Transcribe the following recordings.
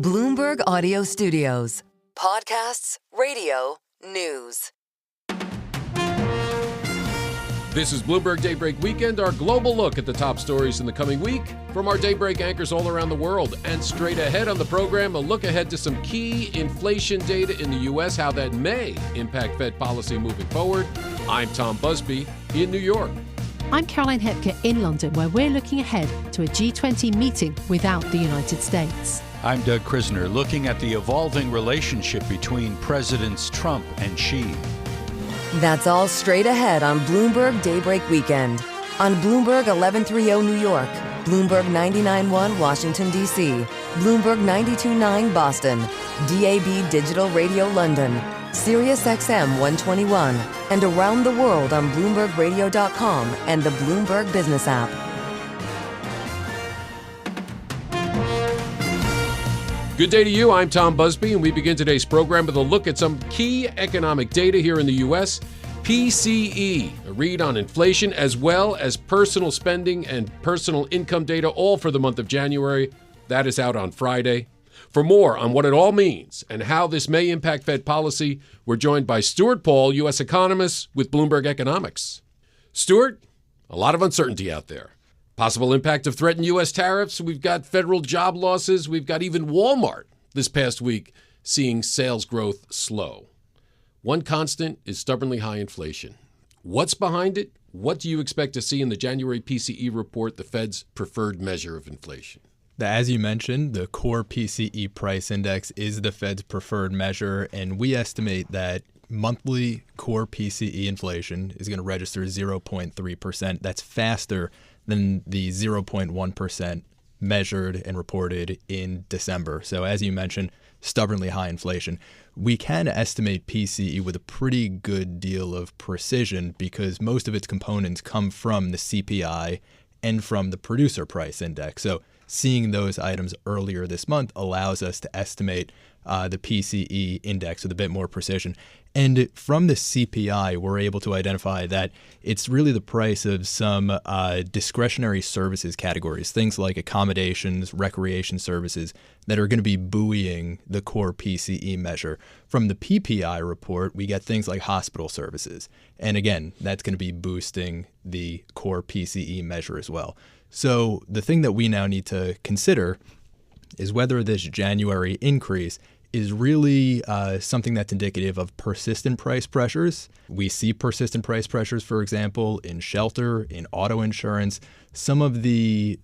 Bloomberg Audio Studios. Podcasts, radio, news. This is Bloomberg Daybreak Weekend, our global look at the top stories in the coming week from our Daybreak anchors all around the world. And straight ahead on the program, a look ahead to some key inflation data in the U.S., how that may impact Fed policy moving forward. I'm Tom Busby in New York. I'm Caroline Hepker in London, where we're looking ahead to a G20 meeting without the United States. I'm Doug Krisner, looking at the evolving relationship between Presidents Trump and Xi. That's all straight ahead on Bloomberg Daybreak Weekend. On Bloomberg 1130 New York, Bloomberg 99.1 Washington, D.C., Bloomberg 92.9 Boston, DAB Digital Radio London, Sirius XM 121, and around the world on BloombergRadio.com and the Bloomberg Business app. Good day to you. I'm Tom Busby, and we begin today's program with a look at some key economic data here in the U.S. PCE, a read on inflation, as well as personal spending and personal income data, all for the month of January. That is out on Friday. For more on what it all means and how this may impact Fed policy, we're joined by Stuart Paul, U.S. economist with Bloomberg Economics. Stuart, a lot of uncertainty out there. Possible impact of threatened U.S. tariffs. We've got federal job losses. We've got even Walmart this past week seeing sales growth slow. One constant is stubbornly high inflation. What's behind it? What do you expect to see in the January PCE report, the Fed's preferred measure of inflation? As you mentioned, the core PCE price index is the Fed's preferred measure, and we estimate that monthly core PCE inflation is going to register 0.3%. That's faster than the 0.1% measured and reported in December. So as you mentioned, stubbornly high inflation. We can estimate PCE with a pretty good deal of precision because most of its components come from the CPI and from the producer price index. So seeing those items earlier this month allows us to estimate the PCE index with a bit more precision. And from the CPI, we're able to identify that it's really the price of some discretionary services categories, things like accommodations, recreation services, that are going to be buoying the core PCE measure. From the PPI report, we get things like hospital services. And again, that's going to be boosting the core PCE measure as well. So the thing that we now need to consider is whether this January increase is really something that's indicative of persistent price pressures. We see persistent price pressures, for example, in shelter, in auto insurance, some of the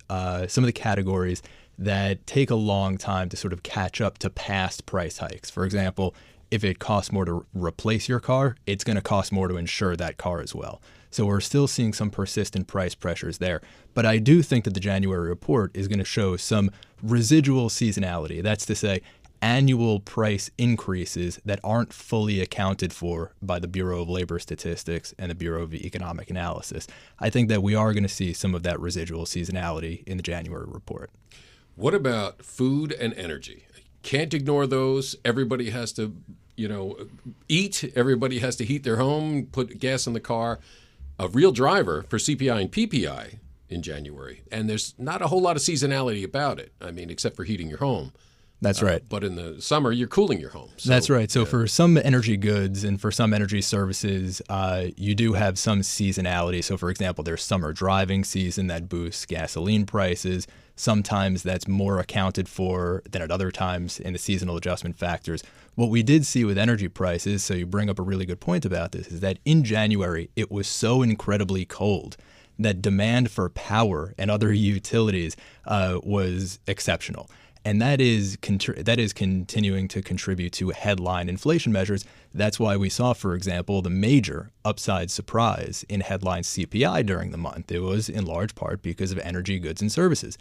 categories that take a long time to sort of catch up to past price hikes. For example, if it costs more to replace your car, it's going to cost more to insure that car as well. So we're still seeing some persistent price pressures there. But I do think that the January report is going to show some residual seasonality. That's to say, annual price increases that aren't fully accounted for by the Bureau of Labor Statistics and the Bureau of Economic Analysis. I think that we are going to see some of that residual seasonality in the January report. What about food and energy? Can't ignore those. Everybody has to, eat. Everybody has to heat their home, put gas in the car. A real driver for CPI and PPI in January. And there's not a whole lot of seasonality about it. I mean, except for heating your home. That's right. But in the summer, you're cooling your home. So, that's right. So for some energy goods and for some energy services, you do have some seasonality. So, for example, there's summer driving season that boosts gasoline prices. Sometimes that's more accounted for than at other times in the seasonal adjustment factors. What we did see with energy prices, so you bring up a really good point about this, is that in January, it was so incredibly cold that demand for power and other utilities was exceptional. And that is continuing to contribute to headline inflation measures. That's why we saw, for example, the major upside surprise in headline CPI during the month. It was in large part because of energy goods and services.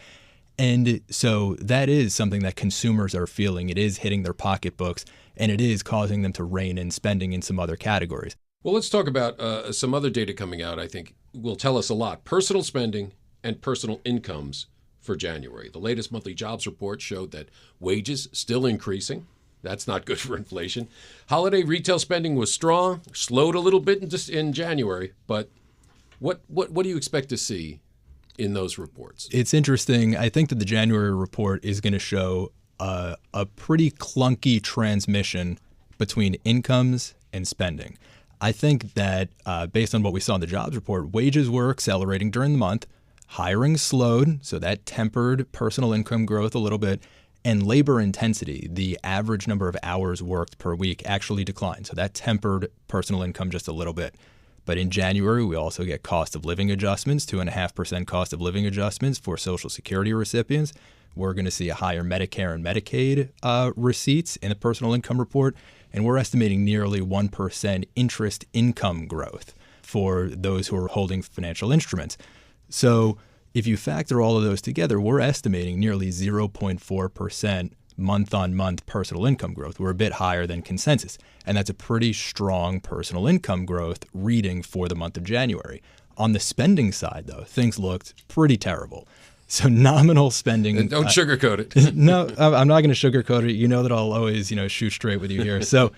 And so that is something that consumers are feeling. It is hitting their pocketbooks, and it is causing them to rein in spending in some other categories. Well, let's talk about some other data coming out, I think will tell us a lot. Personal spending and personal incomes for January. The latest monthly jobs report showed that wages still increasing. That's not good for inflation. Holiday retail spending was strong, slowed a little bit in January, but what do you expect to see in those reports? It's interesting. I think that the January report is going to show a pretty clunky transmission between incomes and spending. I think that based on what we saw in the jobs report, wages were accelerating during the month, hiring slowed, so that tempered personal income growth a little bit, and labor intensity, the average number of hours worked per week, actually declined. So that tempered personal income just a little bit. But in January, we also get cost of living adjustments, 2.5% cost of living adjustments for Social Security recipients. We're going to see a higher Medicare and Medicaid receipts in the personal income report. And we're estimating nearly 1% interest income growth for those who are holding financial instruments. So if you factor all of those together, we're estimating nearly 0.4% month-on-month personal income growth. We're a bit higher than consensus. And that's a pretty strong personal income growth reading for the month of January. On the spending side, though, things looked pretty terrible. So nominal spending. And don't sugarcoat it. No, I'm not going to sugarcoat it. You know that I'll always, shoot straight with you here. So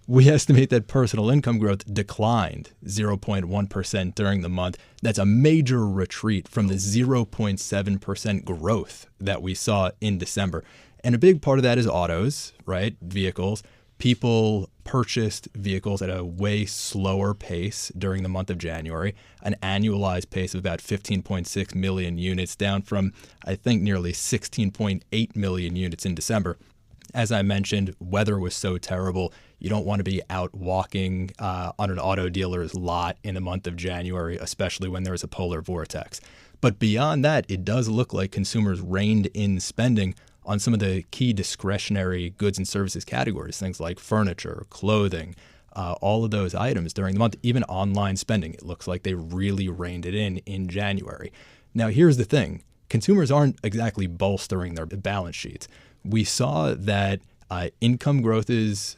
we estimate that personal income growth declined 0.1% during the month. That's a major retreat from the 0.7% growth that we saw in December. And a big part of that is autos, right? Vehicles. People purchased vehicles at a way slower pace during the month of January, an annualized pace of about 15.6 million units, down from, I think, nearly 16.8 million units in December. As I mentioned, weather was so terrible. You don't want to be out walking on an auto dealer's lot in the month of January, especially when there's a polar vortex. But beyond that, it does look like consumers reined in spending on some of the key discretionary goods and services categories, things like furniture, clothing, all of those items during the month, even online spending. It looks like they really reined it in January. Now, here's the thing. Consumers aren't exactly bolstering their balance sheets. We saw that income growth is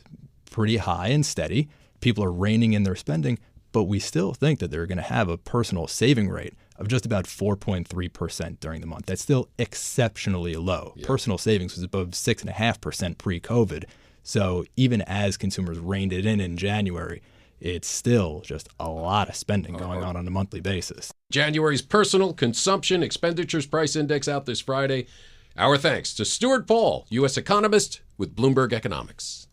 pretty high and steady. People are reining in their spending, but we still think that they're going to have a personal saving rate of just about 4.3% during the month. That's still exceptionally low. Yeah. Personal savings was above 6.5% pre-COVID. So even as consumers reined it in January, it's still just a lot of spending going on a monthly basis. January's personal consumption expenditures price index out this Friday. Our thanks to Stuart Paul, U.S. economist with Bloomberg Economics.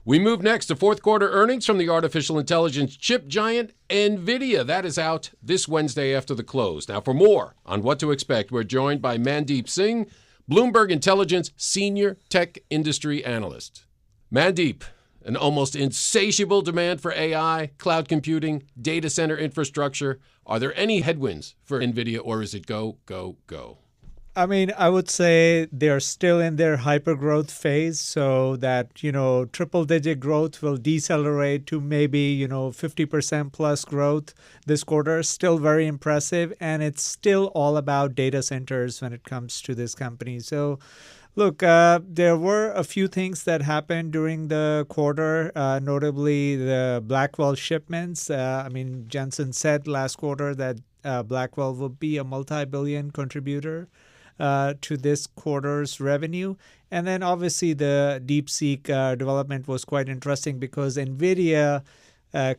We move next to fourth quarter earnings from the artificial intelligence chip giant Nvidia. That is out this Wednesday after the close. Now, for more on what to expect, we're joined by Mandeep Singh, Bloomberg Intelligence senior tech industry analyst. Mandeep, an almost insatiable demand for AI, cloud computing, data center infrastructure. Are there any headwinds for Nvidia, or is it go, go, go? I mean, I would say they're still in their hyper-growth phase, so that, triple-digit growth will decelerate to maybe, 50% plus growth this quarter. Still very impressive, and it's still all about data centers when it comes to this company. So, look, there were a few things that happened during the quarter, notably the Blackwell shipments. Jensen said last quarter that Blackwell would be a multi-billion contributor to this quarter's revenue. And then obviously the DeepSeek development was quite interesting because NVIDIA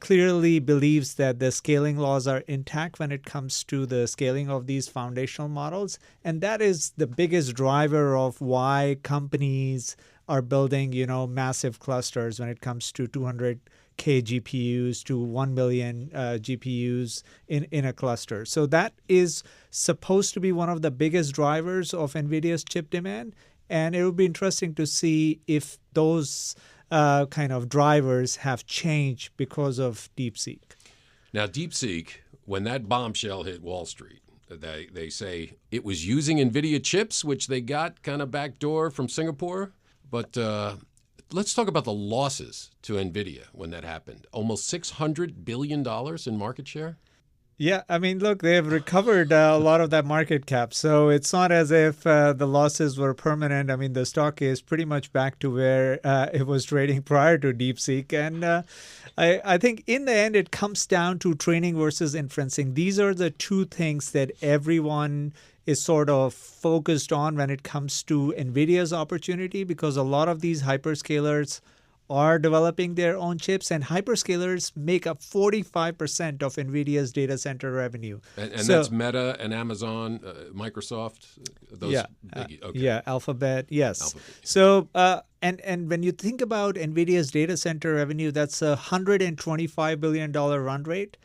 clearly believes that the scaling laws are intact when it comes to the scaling of these foundational models. And that is the biggest driver of why companies are building, massive clusters when it comes to 200K GPUs to 1 million GPUs in a cluster. So that is supposed to be one of the biggest drivers of NVIDIA's chip demand. And it will be interesting to see if those kind of drivers have changed because of DeepSeek. Now, DeepSeek, when that bombshell hit Wall Street, they say it was using NVIDIA chips, which they got kind of backdoor from Singapore. But let's talk about the losses to NVIDIA when that happened. Almost $600 billion in market share? Yeah, look, they've recovered a lot of that market cap. So it's not as if the losses were permanent. The stock is pretty much back to where it was trading prior to DeepSeek. And I think in the end, it comes down to training versus inferencing. These are the two things that everyone is sort of focused on when it comes to NVIDIA's opportunity, because a lot of these hyperscalers are developing their own chips, and hyperscalers make up 45% of NVIDIA's data center revenue. And so, that's Meta and Amazon, Microsoft, those biggie. Okay. Yeah, Alphabet, yes. Alphabet, yeah. So, and when you think about NVIDIA's data center revenue, that's a $125 billion run rate.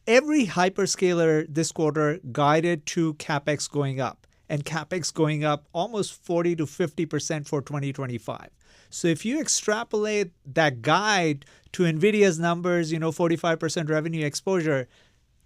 Every hyperscaler this quarter guided to CapEx going up, and CapEx going up almost 40 to 50% for 2025. So if you extrapolate that guide to NVIDIA's numbers, 45% revenue exposure,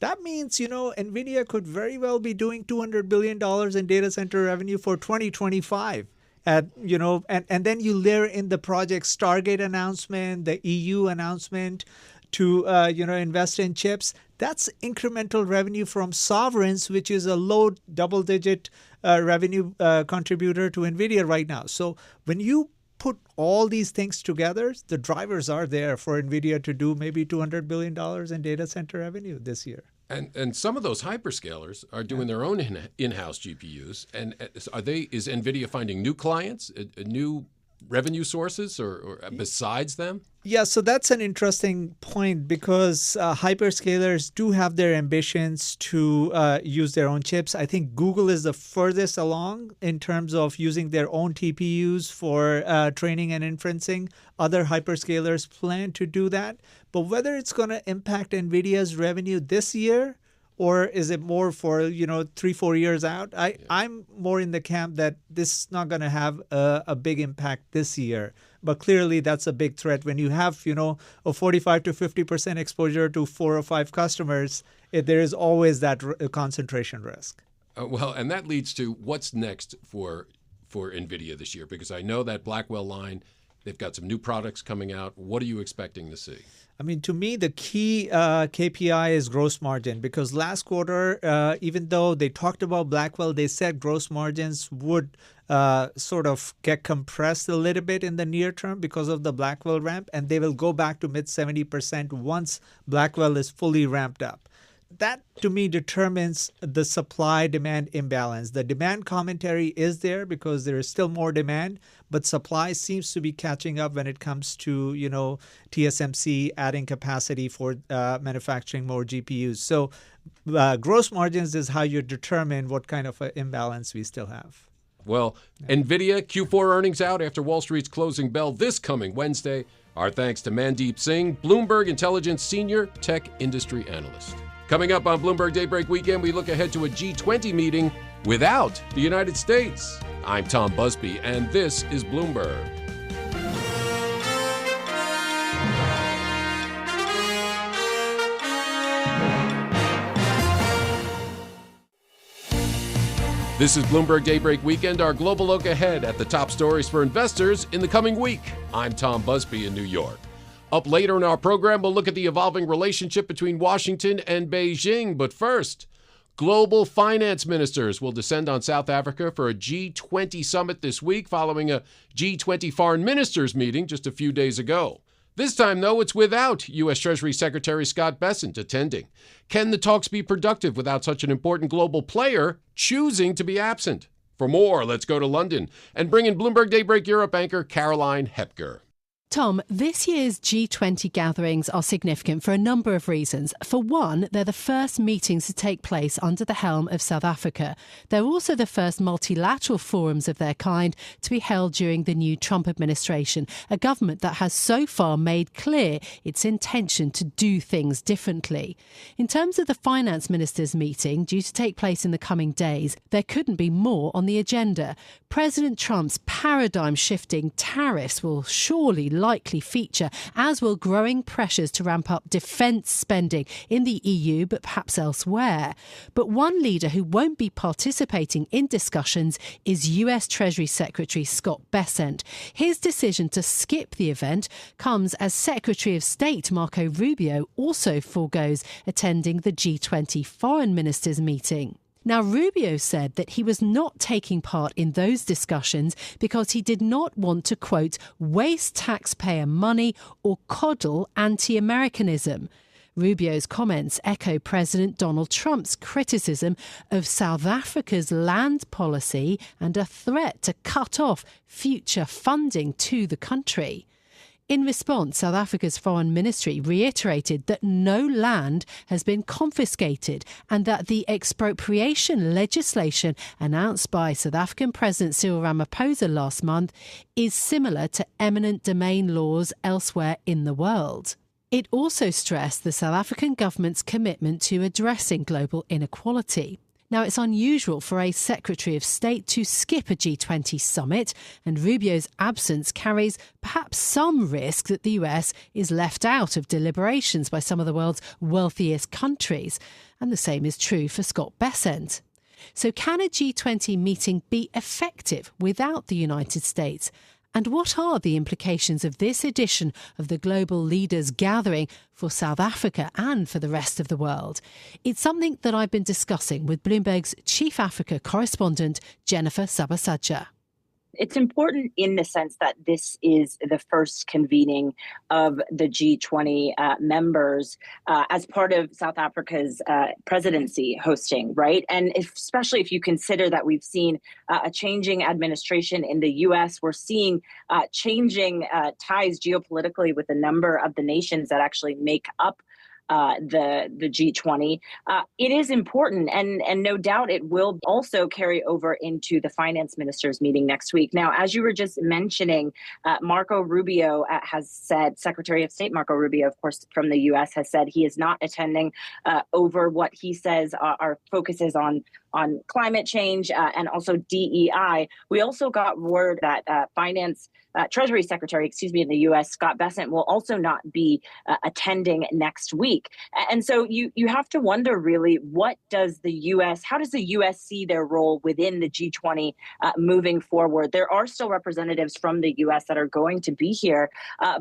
that means, NVIDIA could very well be doing $200 billion in data center revenue for 2025. And then you layer in the Project Stargate announcement, the EU announcement to, invest in chips. That's incremental revenue from sovereigns, which is a low double-digit revenue contributor to NVIDIA right now. So when you put all these things together, the drivers are there for NVIDIA to do maybe $200 billion in data center revenue this year. And some of those hyperscalers are doing their own in-house GPUs. And is NVIDIA finding new clients, new revenue sources, or besides them? Yeah, so that's an interesting point because hyperscalers do have their ambitions to use their own chips. I think Google is the furthest along in terms of using their own TPUs for training and inferencing. Other hyperscalers plan to do that. But whether it's going to impact NVIDIA's revenue this year, or is it more for 3-4 years out? I'm more in the camp that this is not going to have a big impact this year. But clearly, that's a big threat. When you have a 45 to 50% exposure to 4 or 5 customers, there is always that concentration risk. Well, and that leads to what's next for NVIDIA this year, because I know that Blackwell line, they've got some new products coming out. What are you expecting to see? I mean, to me, the key KPI is gross margin, because last quarter, even though they talked about Blackwell, they said gross margins would sort of get compressed a little bit in the near term because of the Blackwell ramp, and they will go back to mid 70% once Blackwell is fully ramped up. That, to me, determines the supply-demand imbalance. The demand commentary is there because there is still more demand, but supply seems to be catching up when it comes to, TSMC adding capacity for manufacturing more GPUs. So gross margins is how you determine what kind of imbalance we still have. Well, NVIDIA Q4 earnings out after Wall Street's closing bell this coming Wednesday. Our thanks to Mandeep Singh, Bloomberg Intelligence Senior Tech Industry Analyst. Coming up on Bloomberg Daybreak Weekend, we look ahead to a G20 meeting without the United States. I'm Tom Busby, and this is Bloomberg. This is Bloomberg Daybreak Weekend, our global look ahead at the top stories for investors in the coming week. I'm Tom Busby in New York. Up later in our program, we'll look at the evolving relationship between Washington and Beijing. But first, global finance ministers will descend on South Africa for a G20 summit this week, following a G20 foreign ministers meeting just a few days ago. This time, though, it's without U.S. Treasury Secretary Scott Bessent attending. Can the talks be productive without such an important global player choosing to be absent? For more, let's go to London and bring in Bloomberg Daybreak Europe anchor Caroline Hepker. Tom, this year's G20 gatherings are significant for a number of reasons. For one, they're the first meetings to take place under the helm of South Africa. They're also the first multilateral forums of their kind to be held during the new Trump administration, a government that has so far made clear its intention to do things differently. In terms of the finance ministers' meeting, due to take place in the coming days, there couldn't be more on the agenda. President Trump's paradigm-shifting tariffs will surely likely feature, as will growing pressures to ramp up defence spending in the EU, but perhaps elsewhere. But one leader who won't be participating in discussions is US Treasury Secretary Scott Bessent. His decision to skip the event comes as Secretary of State Marco Rubio also forgoes attending the G20 foreign ministers meeting. Now, Rubio said that he was not taking part in those discussions because he did not want to, quote, waste taxpayer money or coddle anti-Americanism. Rubio's comments echo President Donald Trump's criticism of South Africa's land policy and a threat to cut off future funding to the country. In response, South Africa's foreign ministry reiterated that no land has been confiscated and that the expropriation legislation announced by South African President Cyril Ramaphosa last month is similar to eminent domain laws elsewhere in the world. It also stressed the South African government's commitment to addressing global inequality. Now, it's unusual for a Secretary of State to skip a G20 summit, and Rubio's absence carries perhaps some risk that the US is left out of deliberations by some of the world's wealthiest countries. And the same is true for Scott Bessent. So can a G20 meeting be effective without the United States? And what are the implications of this edition of the Global Leaders Gathering for South Africa and for the rest of the world? It's something that I've been discussing with Bloomberg's Chief Africa correspondent, Jennifer Sabasaja. It's important in the sense that this is the first convening of the G20 members as part of South Africa's presidency hosting, right? And especially if you consider that we've seen a changing administration in the U.S., we're seeing changing ties geopolitically with a number of the nations that actually make up the G20. It is important, and no doubt it will also carry over into the finance ministers meeting next week. Now, as you were just mentioning, Marco Rubio has said, Secretary of State Marco Rubio, of course, from the U.S., has said he is not attending over what he says our focus is on climate change and also DEI. We also got word that Treasury Secretary, in the U.S., Scott Bessent, will also not be attending next week. And so you have to wonder, really, how does the U.S. see their role within the G20 moving forward? There are still representatives from the U.S. that are going to be here,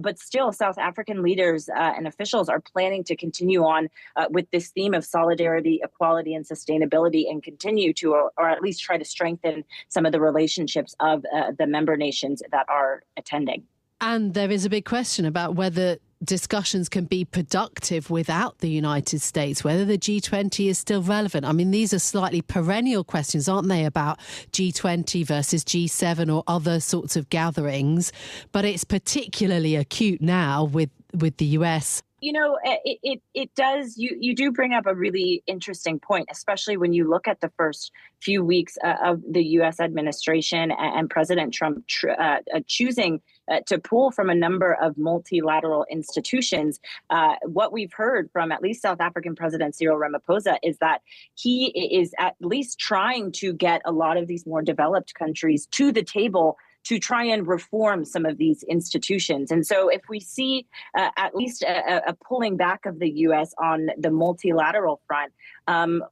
but still South African leaders and officials are planning to continue on with this theme of solidarity, equality, and sustainability, and continue to, or at least try to strengthen some of the relationships of the member nations that are attending. And there is a big question about whether discussions can be productive without the United States, whether the G20 is still relevant. I mean, these are slightly perennial questions, aren't they, about G20 versus G7 or other sorts of gatherings? But it's particularly acute now with the US. You know, it does. You do bring up a really interesting point, especially when you look at the first few weeks of the U.S. administration and President Trump choosing to pull from a number of multilateral institutions. What we've heard from at least South African President Cyril Ramaphosa is that he is at least trying to get a lot of these more developed countries to the table to try and reform some of these institutions. And so if we see at least a pulling back of the U.S. on the multilateral front,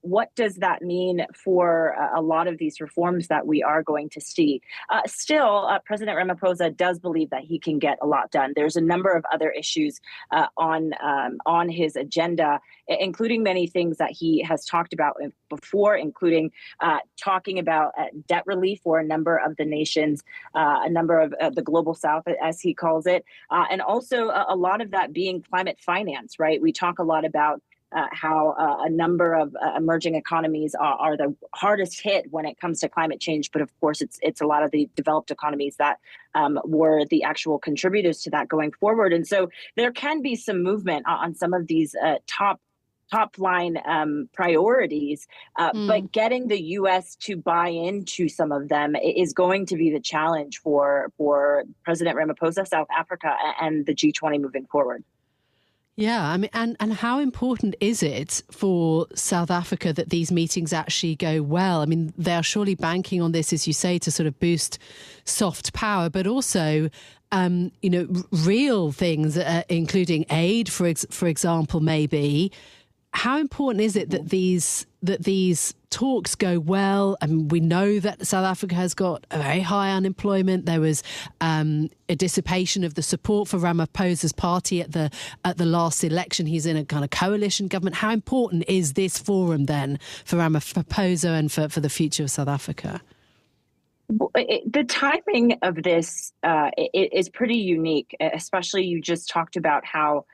what does that mean for a lot of these reforms that we are going to see? Still, President Ramaphosa does believe that he can get a lot done. There's a number of other issues on his agenda, including many things that he has talked about before, including talking about debt relief for a number of the nations, a number of the global south, as he calls it, and also a lot of that being climate finance, right? We talk a lot about how a number of emerging economies are the hardest hit when it comes to climate change. But of course, it's a lot of the developed economies that were the actual contributors to that going forward. And so there can be some movement on some of these top line priorities, but getting the U.S. to buy into some of them is going to be the challenge for President Ramaphosa, South Africa, and the G20 moving forward. Yeah, I mean, and how important is it for South Africa that these meetings actually go well? I mean, they are surely banking on this, as you say, to sort of boost soft power, but also, real things, including aid, for example, maybe. How important is it that these talks go well? I mean, we know that South Africa has got a very high unemployment. There was a dissipation of the support for Ramaphosa's party at the last election. He's in a kind of coalition government. How important is this forum then for Ramaphosa and for the future of South Africa? The timing of this is pretty unique, especially you just talked about how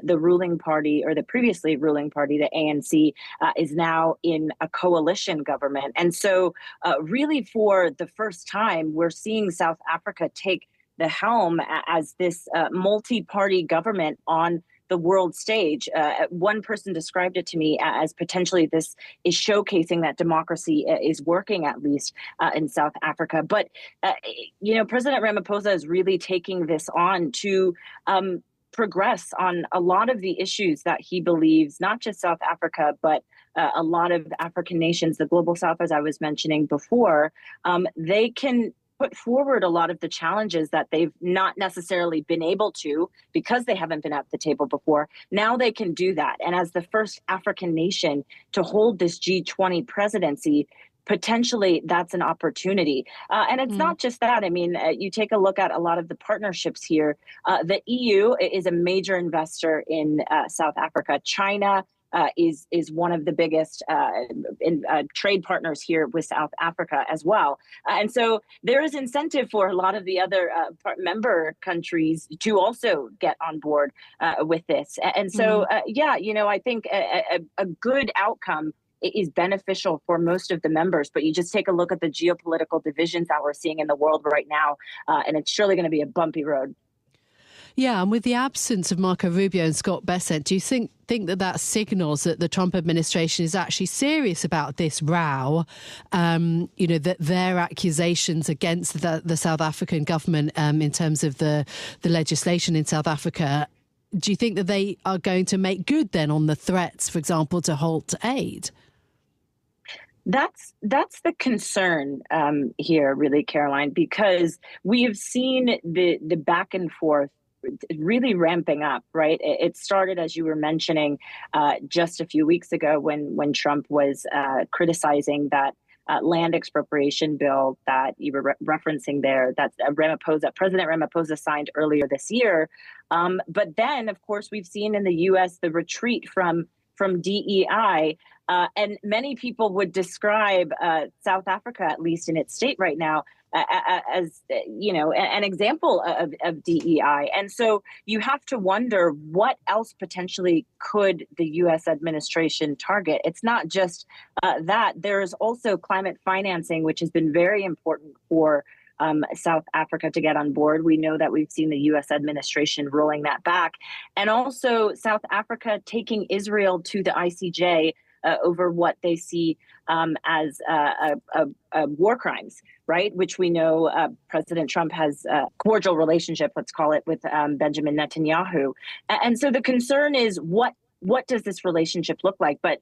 the ruling party, or the previously ruling party, the ANC, is now in a coalition government. And so really for the first time, we're seeing South Africa take the helm as this multi-party government on the world stage. One person described it to me as potentially this is showcasing that democracy is working, at least in South Africa. But, President Ramaphosa is really taking this on to progress on a lot of the issues that he believes, not just South Africa, but a lot of African nations, the Global South, as I was mentioning before, they can put forward a lot of the challenges that they've not necessarily been able to because they haven't been at the table before. Now they can do that. And as the first African nation to hold this G20 presidency, potentially that's an opportunity. And it's not just that. I mean, you take a look at a lot of the partnerships here. The EU is a major investor in South Africa. China is one of the biggest trade partners here with South Africa as well. And so there is incentive for a lot of the other member countries to also get on board with this. And so, I think a good outcome is beneficial for most of the members. But you just take a look at the geopolitical divisions that we're seeing in the world right now, and it's surely going to be a bumpy road. Yeah, and with the absence of Marco Rubio and Scott Bessent, do you think that signals that the Trump administration is actually serious about this row? That their accusations against the South African government in terms of the legislation in South Africa, do you think that they are going to make good then on the threats, for example, to halt aid? That's the concern here, really, Caroline, because we have seen the back and forth really ramping up, right? It started, as you were mentioning, just a few weeks ago when Trump was criticizing that land expropriation bill that you were referencing there, that President Ramaphosa signed earlier this year. But then, of course, we've seen in the U.S. the retreat from DEI. And many people would describe South Africa, at least in its state right now, as an example of DEI. And so you have to wonder what else potentially could the U.S. administration target. It's not just that. There's also climate financing, which has been very important for South Africa to get on board. We know that we've seen the U.S. administration rolling that back. And also South Africa taking Israel to the ICJ over what they see as war crimes, right? Which we know President Trump has a cordial relationship, let's call it, with Benjamin Netanyahu. And so the concern is what does this relationship look like? But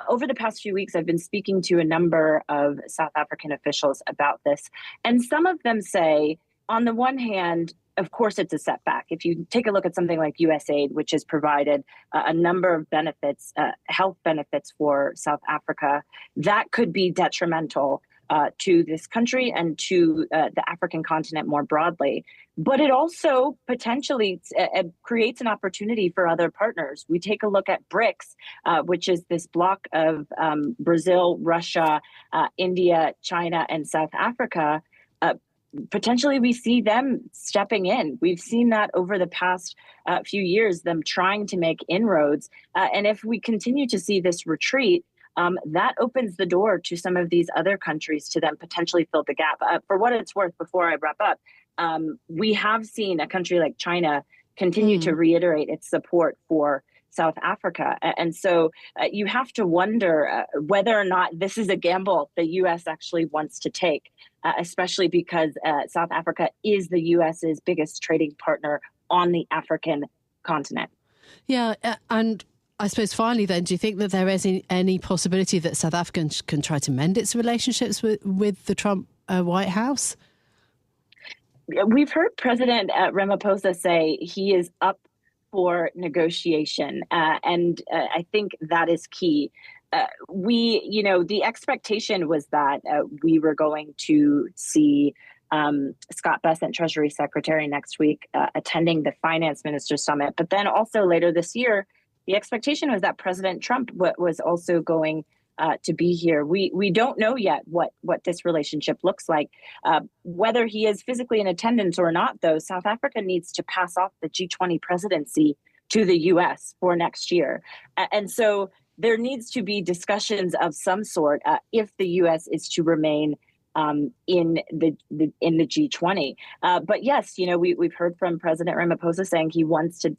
over the past few weeks, I've been speaking to a number of South African officials about this. And some of them say, on the one hand, of course, it's a setback. If you take a look at something like USAID, which has provided a number of benefits, health benefits for South Africa, that could be detrimental to this country and to the African continent more broadly. But it also potentially creates an opportunity for other partners. We take a look at BRICS, which is this block of Brazil, Russia, India, China, and South Africa. Potentially, we see them stepping in. We've seen that over the past few years, them trying to make inroads. And if we continue to see this retreat, that opens the door to some of these other countries to then potentially fill the gap. For what it's worth, before I wrap up, we have seen a country like China continue to reiterate its support for South Africa. And so you have to wonder whether or not this is a gamble the U.S. actually wants to take, especially because South Africa is the U.S.'s biggest trading partner on the African continent. Yeah, and I suppose finally then, do you think that there is any possibility that South Africa can try to mend its relationships with the Trump White House? We've heard President Ramaphosa say he is up for negotiation. And I think that is key. The expectation was that we were going to see Scott Bessent, Treasury Secretary, next week attending the Finance Minister Summit. But then also later this year, the expectation was that President Trump was also going to be here. We don't know yet what this relationship looks like. Whether he is physically in attendance or not, though, South Africa needs to pass off the G20 presidency to the U.S. for next year. And so there needs to be discussions of some sort if the U.S. is to remain in the G20. But yes, we've heard from President Ramaphosa saying he wants to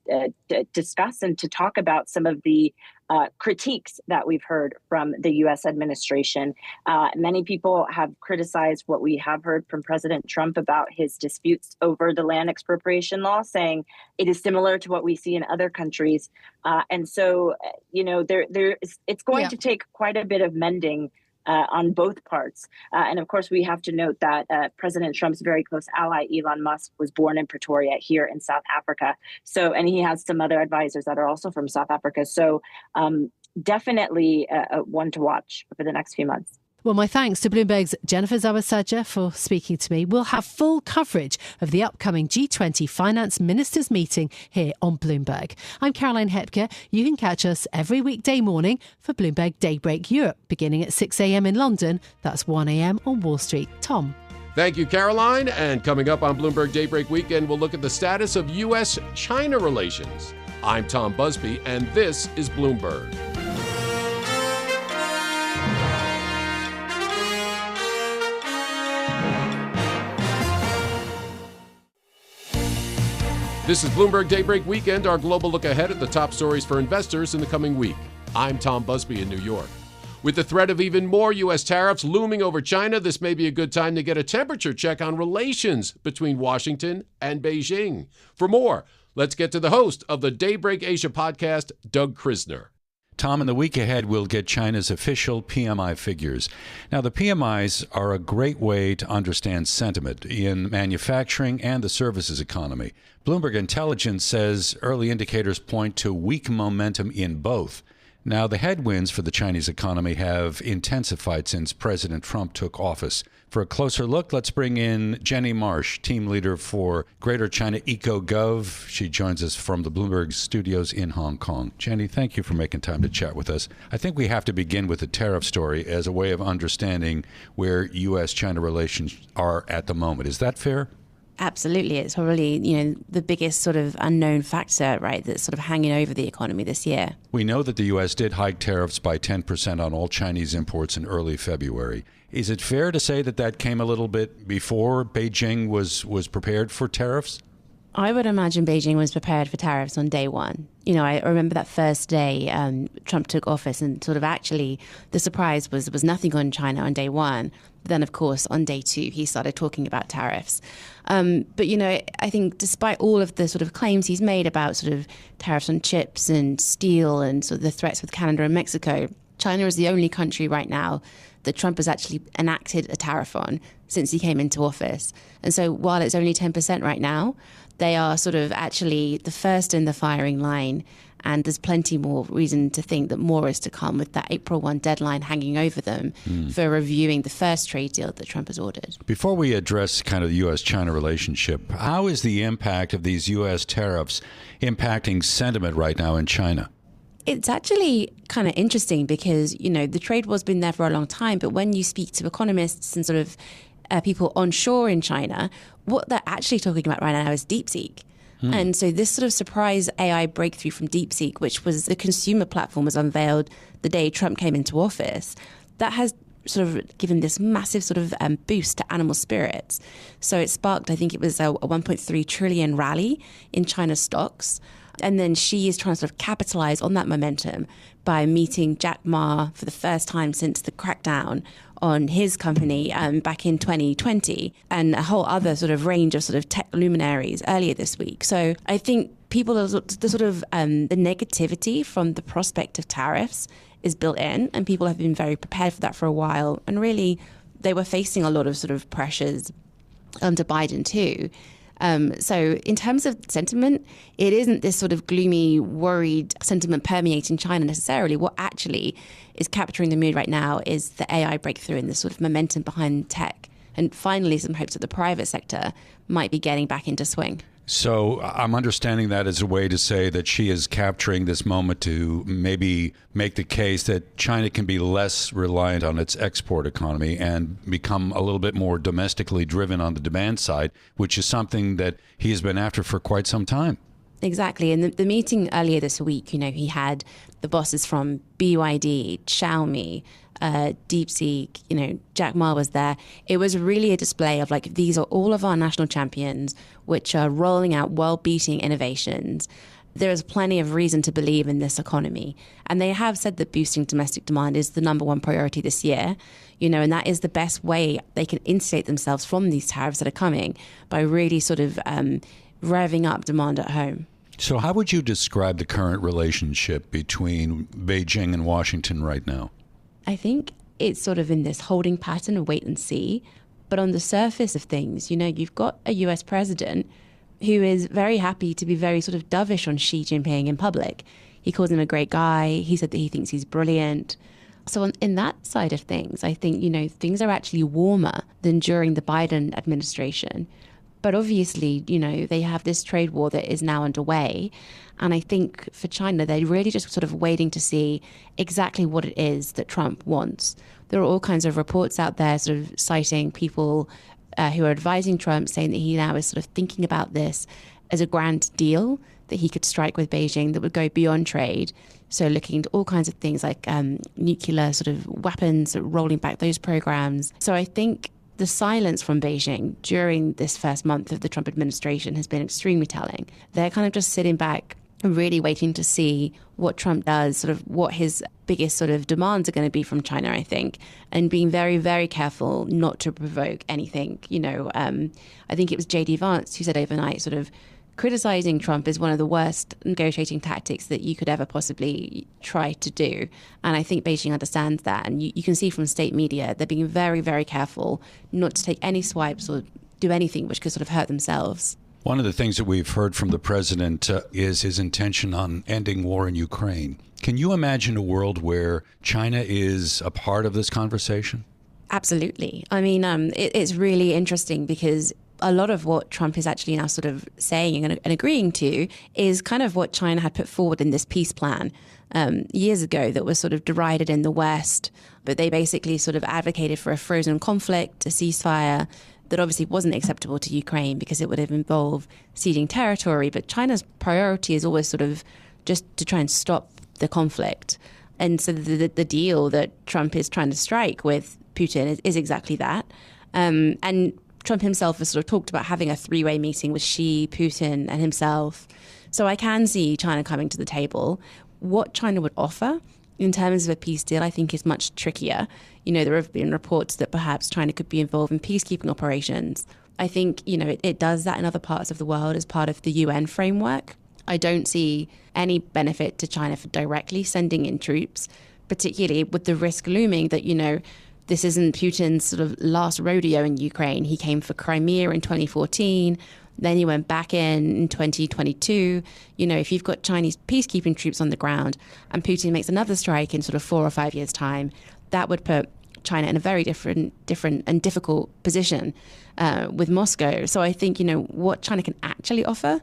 discuss and to talk about some of the critiques that we've heard from the U.S. administration. Many people have criticized what we have heard from President Trump about his disputes over the land expropriation law, saying it is similar to what we see in other countries. And so, it's going to take quite a bit of mending on both parts. And of course, we have to note that President Trump's very close ally, Elon Musk, was born in Pretoria here in South Africa. And he has some other advisors that are also from South Africa. So definitely one to watch for the next few months. Well, my thanks to Bloomberg's Jennifer Zawasaja for speaking to me. We'll have full coverage of the upcoming G20 finance ministers meeting here on Bloomberg. I'm Caroline Hepker. You can catch us every weekday morning for Bloomberg Daybreak Europe, beginning at 6 a.m. in London. That's 1 a.m. on Wall Street. Tom. Thank you, Caroline. And coming up on Bloomberg Daybreak Weekend, we'll look at the status of U.S.-China relations. I'm Tom Busby, and this is Bloomberg. This is Bloomberg Daybreak Weekend, our global look ahead at the top stories for investors in the coming week. I'm Tom Busby in New York. With the threat of even more U.S. tariffs looming over China, this may be a good time to get a temperature check on relations between Washington and Beijing. For more, let's get to the host of the Daybreak Asia podcast, Doug Krisner. Tom, in the week ahead, we'll get China's official PMI figures. Now, the PMIs are a great way to understand sentiment in manufacturing and the services economy. Bloomberg Intelligence says early indicators point to weak momentum in both. Now, the headwinds for the Chinese economy have intensified since President Trump took office. For a closer look, let's bring in Jenny Marsh, team leader for Greater China EcoGov. She joins us from the Bloomberg studios in Hong Kong. Jenny, thank you for making time to chat with us. I think we have to begin with the tariff story as a way of understanding where U.S.-China relations are at the moment. Is that fair? Absolutely. It's probably, the biggest sort of unknown factor, right, that's sort of hanging over the economy this year. We know that the U.S. did hike tariffs by 10% on all Chinese imports in early February. Is it fair to say that that came a little bit before Beijing was prepared for tariffs? I would imagine Beijing was prepared for tariffs on day one. I remember that first day Trump took office, and sort of actually the surprise was nothing on China on day one. But then, of course, on day two, he started talking about tariffs. But, I think despite all of the sort of claims he's made about sort of tariffs on chips and steel and sort of the threats with Canada and Mexico, China is the only country right now that Trump has actually enacted a tariff on since he came into office. And so while it's only 10% right now, they are sort of actually the first in the firing line. And there's plenty more reason to think that more is to come with that April 1 deadline hanging over them for reviewing the first trade deal that Trump has ordered. Before we address kind of the U.S.-China relationship, how is the impact of these U.S. tariffs impacting sentiment right now in China? It's actually kind of interesting because, the trade war's been there for a long time. But when you speak to economists and sort of people onshore in China, what they're actually talking about right now is DeepSeek. And so this sort of surprise AI breakthrough from DeepSeek, which was the consumer platform, was unveiled the day Trump came into office, that has sort of given this massive sort of boost to animal spirits. So it sparked, I think it was a 1.3 trillion rally in China's stocks. And then she is trying to sort of capitalize on that momentum by meeting Jack Ma for the first time since the crackdown on his company back in 2020, and a whole other sort of range of sort of tech luminaries earlier this week. So I think people are the sort of the negativity from the prospect of tariffs is built in, and people have been very prepared for that for a while. And really, they were facing a lot of sort of pressures under Biden too. So in terms of sentiment, it isn't this sort of gloomy, worried sentiment permeating China necessarily. What actually is capturing the mood right now is the AI breakthrough and the sort of momentum behind tech. And finally, some hopes that the private sector might be getting back into swing. So I'm understanding that as a way to say that she is capturing this moment to maybe make the case that China can be less reliant on its export economy and become a little bit more domestically driven on the demand side, which is something that he has been after for quite some time. Exactly. And the meeting earlier this week, he had the bosses from BYD, Xiaomi, DeepSeek, Jack Ma was there. It was really a display of like, these are all of our national champions, which are rolling out world-beating innovations. There is plenty of reason to believe in this economy. And they have said that boosting domestic demand is the number one priority this year, and that is the best way they can insulate themselves from these tariffs that are coming, by really sort of revving up demand at home. So how would you describe the current relationship between Beijing and Washington right now? I think it's sort of in this holding pattern of wait and see. But on the surface of things, you've got a US president who is very happy to be very sort of dovish on Xi Jinping in public. He calls him a great guy. He said that he thinks he's brilliant. So in that side of things, I think, things are actually warmer than during the Biden administration. But obviously, they have this trade war that is now underway. And I think for China, they're really just sort of waiting to see exactly what it is that Trump wants. There are all kinds of reports out there sort of citing people who are advising Trump, saying that he now is sort of thinking about this as a grand deal that he could strike with Beijing that would go beyond trade. So looking into all kinds of things like nuclear sort of weapons, rolling back those programs. So I think the silence from Beijing during this first month of the Trump administration has been extremely telling. They're kind of just sitting back and really waiting to see what Trump does, sort of what his biggest sort of demands are going to be from China, I think, and being very, very careful not to provoke anything. I think it was J.D. Vance who said overnight, sort of criticizing Trump is one of the worst negotiating tactics that you could ever possibly try to do. And I think Beijing understands that. And you can see from state media, they're being very, very careful not to take any swipes or do anything which could sort of hurt themselves. One of the things that we've heard from the president is his intention on ending war in Ukraine. Can you imagine a world where China is a part of this conversation? Absolutely. I mean, it's really interesting because a lot of what Trump is actually now sort of saying and agreeing to is kind of what China had put forward in this peace plan years ago that was sort of derided in the West. But they basically sort of advocated for a frozen conflict, a ceasefire that obviously wasn't acceptable to Ukraine because it would have involved ceding territory. But China's priority is always sort of just to try and stop the conflict. And so the deal that Trump is trying to strike with Putin is exactly that. And Trump himself has sort of talked about having a three-way meeting with Xi, Putin, and himself. So I can see China coming to the table. What China would offer in terms of a peace deal, I think, is much trickier. There have been reports that perhaps China could be involved in peacekeeping operations. I think, it does that in other parts of the world as part of the UN framework. I don't see any benefit to China for directly sending in troops, particularly with the risk looming that, this isn't Putin's sort of last rodeo in Ukraine. He came for Crimea in 2014. Then he went back in 2022. If you've got Chinese peacekeeping troops on the ground and Putin makes another strike in sort of 4 or 5 years' time, that would put China in a very different and difficult position with Moscow. So I think, what China can actually offer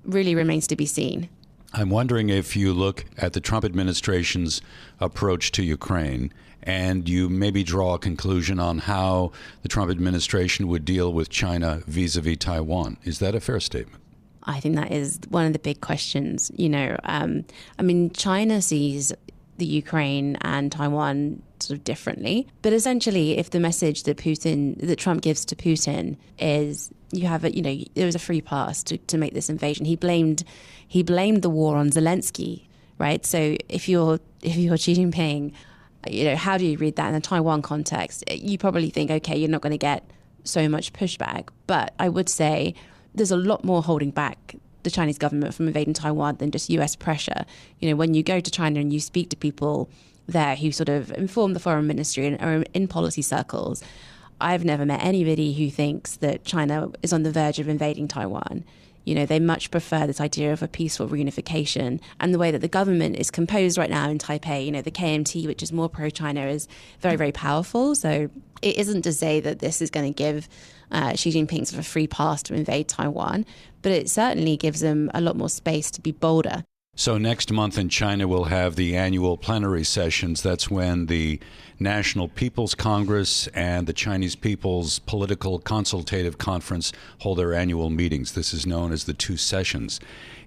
really remains to be seen. I'm wondering if you look at the Trump administration's approach to Ukraine and you maybe draw a conclusion on how the Trump administration would deal with China vis-a-vis Taiwan. Is that a fair statement? I think that is one of the big questions. China sees the Ukraine and Taiwan sort of differently. But essentially, if the message that Trump gives to Putin is there was a free pass to make this invasion. He blamed the war on Zelensky, right? So if you're Xi Jinping, how do you read that in the Taiwan context? You probably think, okay, you're not going to get so much pushback. But I would say there's a lot more holding back the Chinese government from invading Taiwan than just US pressure. When you go to China and you speak to people there who sort of inform the foreign ministry and are in policy circles, I've never met anybody who thinks that China is on the verge of invading Taiwan. They much prefer this idea of a peaceful reunification. And the way that the government is composed right now in Taipei, the KMT, which is more pro-China, is very, very powerful. So it isn't to say that this is going to give Xi Jinping sort of a free pass to invade Taiwan, but it certainly gives them a lot more space to be bolder. So next month in China, we'll have the annual plenary sessions. That's when the National People's Congress and the Chinese People's Political Consultative Conference hold their annual meetings. This is known as the two sessions.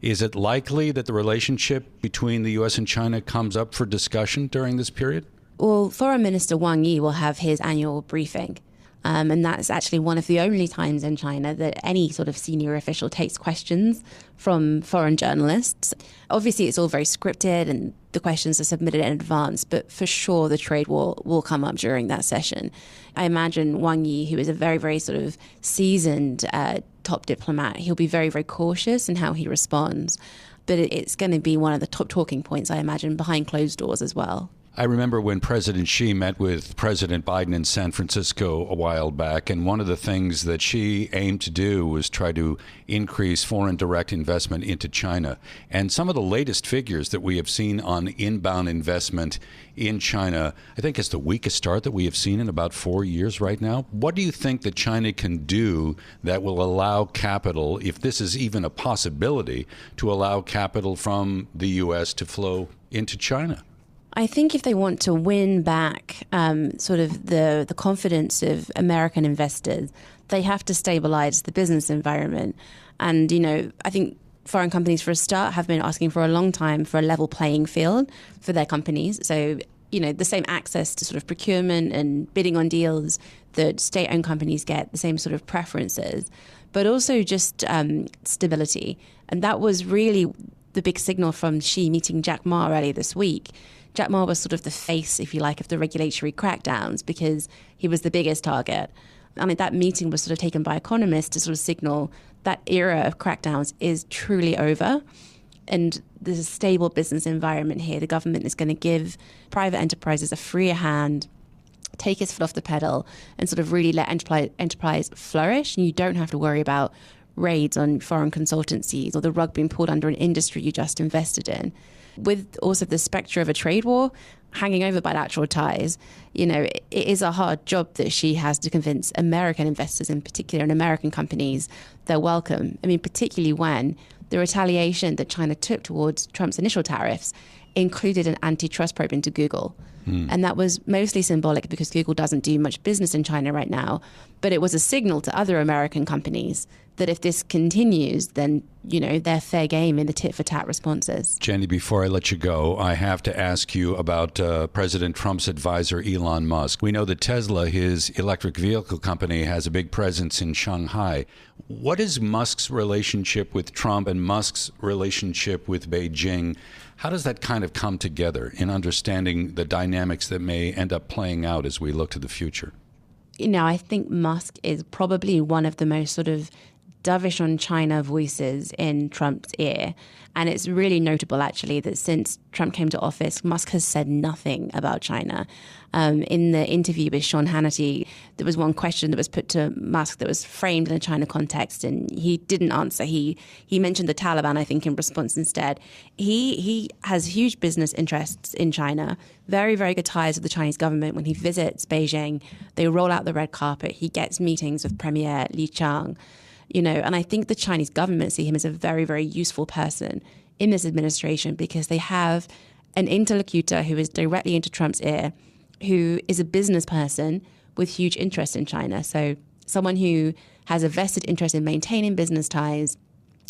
Is it likely that the relationship between the U.S. and China comes up for discussion during this period? Well, Foreign Minister Wang Yi will have his annual briefing. And that's actually one of the only times in China that any sort of senior official takes questions from foreign journalists. Obviously, it's all very scripted and the questions are submitted in advance, but for sure the trade war will come up during that session. I imagine Wang Yi, who is a very, very sort of seasoned top diplomat, he'll be very, very cautious in how he responds. But it's going to be one of the top talking points, I imagine, behind closed doors as well. I remember when President Xi met with President Biden in San Francisco a while back, and one of the things that Xi aimed to do was try to increase foreign direct investment into China. And some of the latest figures that we have seen on inbound investment in China, I think is the weakest start that we have seen in about 4 years right now. What do you think that China can do that will allow capital, if this is even a possibility, to allow capital from the U.S. to flow into China? I think if they want to win back sort of the confidence of American investors, they have to stabilize the business environment. And, you know, I think foreign companies, for a start, have been asking for a long time for a level playing field for their companies. So, you know, the same access to sort of procurement and bidding on deals that state-owned companies get, the same sort of preferences, but also just stability. And that was really the big signal from Xi meeting Jack Ma earlier this week. Jack Ma was sort of the face, if you like, of the regulatory crackdowns because he was the biggest target. I mean, that meeting was sort of taken by economists to sort of signal that era of crackdowns is truly over. And there's a stable business environment here. The government is going to give private enterprises a freer hand, take its foot off the pedal, and sort of really let enterprise flourish. And you don't have to worry about raids on foreign consultancies or the rug being pulled under an industry you just invested in. With also the spectre of a trade war hanging over bilateral ties, you know, it is a hard job that she has to convince American investors in particular and American companies they're welcome. I mean, particularly when the retaliation that China took towards Trump's initial tariffs included an antitrust probe into Google. And that was mostly symbolic because Google doesn't do much business in China right now. But it was a signal to other American companies that if this continues, then, you know, they're fair game in the tit-for-tat responses. Jenny, before I let you go, I have to ask you about President Trump's advisor, Elon Musk. We know that Tesla, his electric vehicle company, has a big presence in Shanghai. What is Musk's relationship with Trump and Musk's relationship with Beijing? How does that kind of come together in understanding the dynamics that may end up playing out as we look to the future? You know, I think Musk is probably one of the most sort of dovish on China voices in Trump's ear. And it's really notable, actually, that since Trump came to office, Musk has said nothing about China. In the interview with Sean Hannity, there was one question that was put to Musk that was framed in a China context, and he didn't answer. He mentioned the Taliban, I think, in response instead. He has huge business interests in China, very, very good ties with the Chinese government. When he visits Beijing, they roll out the red carpet. He gets meetings with Premier Li Qiang. You know, and I think the Chinese government see him as a very, very useful person in this administration because they have an interlocutor who is directly into Trump's ear, who is a business person with huge interest in China. So someone who has a vested interest in maintaining business ties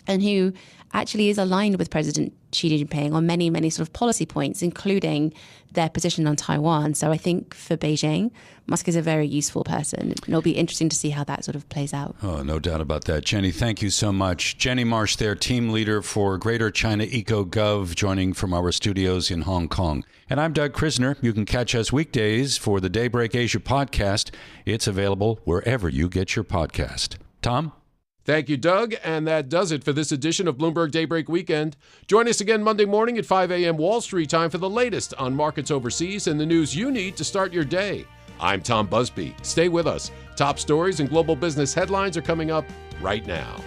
and who actually is aligned with President Xi Jinping on many, many sort of policy points, including their position on Taiwan. So I think for Beijing, Musk is a very useful person. And it'll be interesting to see how that sort of plays out. Oh, no doubt about that. Jenny, thank you so much. Jenny Marsh there, team leader for Greater China EcoGov, joining from our studios in Hong Kong. And I'm Doug Krisner. You can catch us weekdays for the Daybreak Asia podcast. It's available wherever you get your podcast. Tom? Thank you, Doug. And that does it for this edition of Bloomberg Daybreak Weekend. Join us again Monday morning at 5 a.m. Wall Street time for the latest on markets overseas and the news you need to start your day. I'm Tom Busby. Stay with us. Top stories and global business headlines are coming up right now.